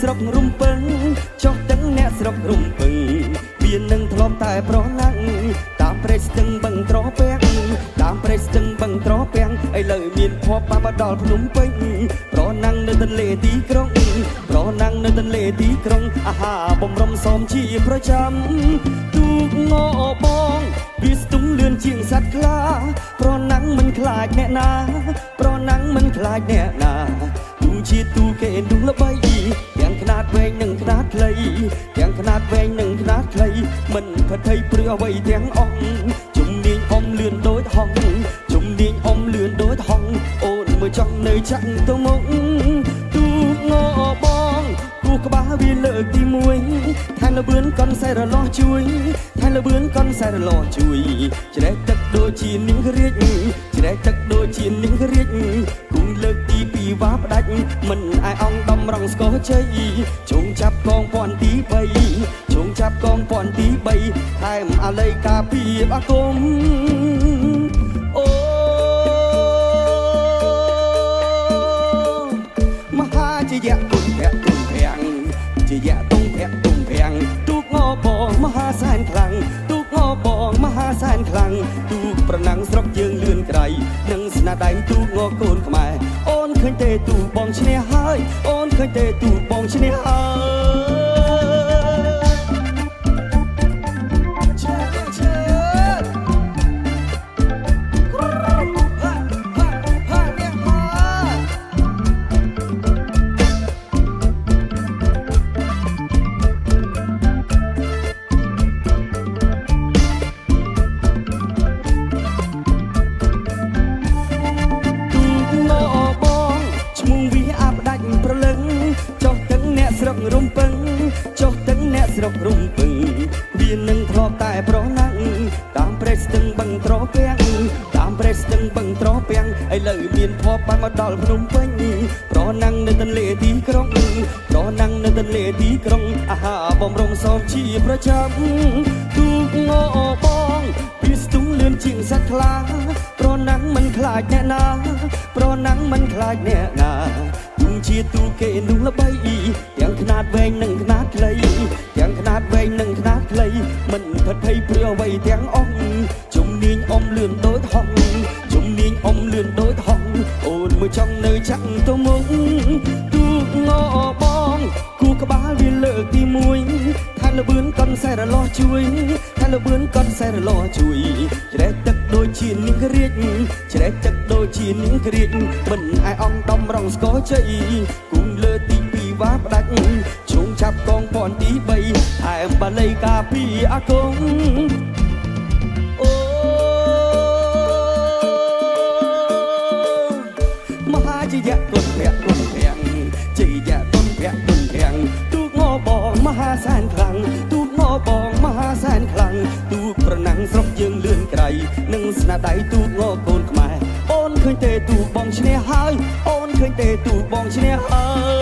ស្រុករំពឹងចុះទាំងអ្នកស្រុករំពឹងមាននឹងធ្លាប់តែប្រណាំងតាមព្រៃស្ទឹងបឹងត្រពាំងតាមព្រៃស្ទឹងបឹងត្រពាំងឥឡូវមានភ័ព្វបានមកដល់ភ្នំពេញប្រណាំងនៅទន្លេទីក្រុងប្រណាំងនៅទន្លេទីក្រុងអាហាបំរុំសមជាប្រចាំទូកងបងវាស្ទុំលឿនជាងសត្វខ្លាប្រណាំងមិនខ្លាចអ្នកណាប្រណាំងមិនខ្លាចអ្នកណាទូជាទូគេទូល្បីទាំងខ្នាតវែងនិងខ្នាតខ្លីទាំងខ្នាតវែងនិងខ្នាតខ្លីមិនផិតភ័យព្រឺអ្វីទាំងអស់ជំនាញអ៊ំលឿនដូចហង្សជំនាញអ៊ំលឿនដូចហង្សអូនមើលចង់នៅចាក់ទៅមុខទូកងបងគូក្បាលវាលើកទី1ថែលបឿនកន់ខ្សែរលាស់ជួយថែលបឿនកន់ខ្សែរលាស់ជួយជ្រែកទឹកដូចជានាងរាជជ្រែកទឹកដូចជានាងរាជគូលើកទី2វាផ្ដាច់មិនអាយអង្គដំរងស្គរជ័យជងចាប់កងពាន់ទី3ជងចាប់កងពាន់ទី3ថែមអាល័យការពីអាគមអូមហាជាយៈគុណភៈគុណភាំងជាយៈតុងភៈតុងភាំងទូកងបងមហាសែនខ្លាំងទូកងបងមហាសែនខ្លាំងទូកប្រណាំងស្រុកយើងលឿនក្រៃនឹងស្នាដៃទូកងកូនខ្មែរអូនឃើញទេទូកបងឈ្នះហើយអូនឃើញទេទូកបងឈ្នះហើយស្រុករំពឹងចុះទាំងអ្នកស្រុករំពឹងវានឹងធ្លាប់តែប្រណាំងតាមព្រៃស្ទឹងបឹងត្រពាំងតាមព្រៃស្ទឹងបឹងត្រពាំងឥឡូវមានភ័ព្វបានមកដល់ភ្នំពេញប្រណាំងនៅទន្លេទីក្រុងប្រណាំងនៅទន្លេទីក្រុងអាហាបំរុងសមជាប្រចាំទូកងបងវាស្ទុំលឿនជាងសត្វខ្លាប្រណាំងមិនខ្លាចអ្នកណាប្រណាំងមិនខ្លាចអ្នកណាជាទូគេនោះល្បីទាំងខ្នាតវែងនិងខ្នាតខ្លីទាំងខ្នាតវែងនិងខ្នាតខ្លីមិនផិតភ័យព្រឺអ្វីទាំងអស់ជំនាញអ៊ំលឿនដូចហង្សជំនាញអ៊ំលឿនដូចហង្សអូនមើលចង់នៅចាក់ទៅមុខទូកងបងគូក្បាលវាលើកទី1ថែលបឿនកន់ខ្សែរលាស់ជួយថែលបឿនកន់ខ្សែរលាស់ជួយជ្រែកទឹកដូចជានាងរាជជ្រែកទឹកដូចជានាងរាជមិនអាយអង្គដំរងស្គរជ័យគង់លើទី2វាផ្ដាច់ជងចាប់កងពាន់ទី3ថែមបាលីការពីអាគមអូមហាជាយៈគុណភៈគុណភាំងជាយៈគុណភៈគុណភាំងទូកងបងមហាសែនខ្លាំងទូកងបងមហាសែនខ្លាំងទូកប្រណាំងស្រុកយើងលឿនក្រៃនឹងស្នាដៃទូកងកូនខ្មែរអូនឃើញទេទូកបងឈ្នះហើយអូនឃើញទេទូកបងឈ្នះហើយ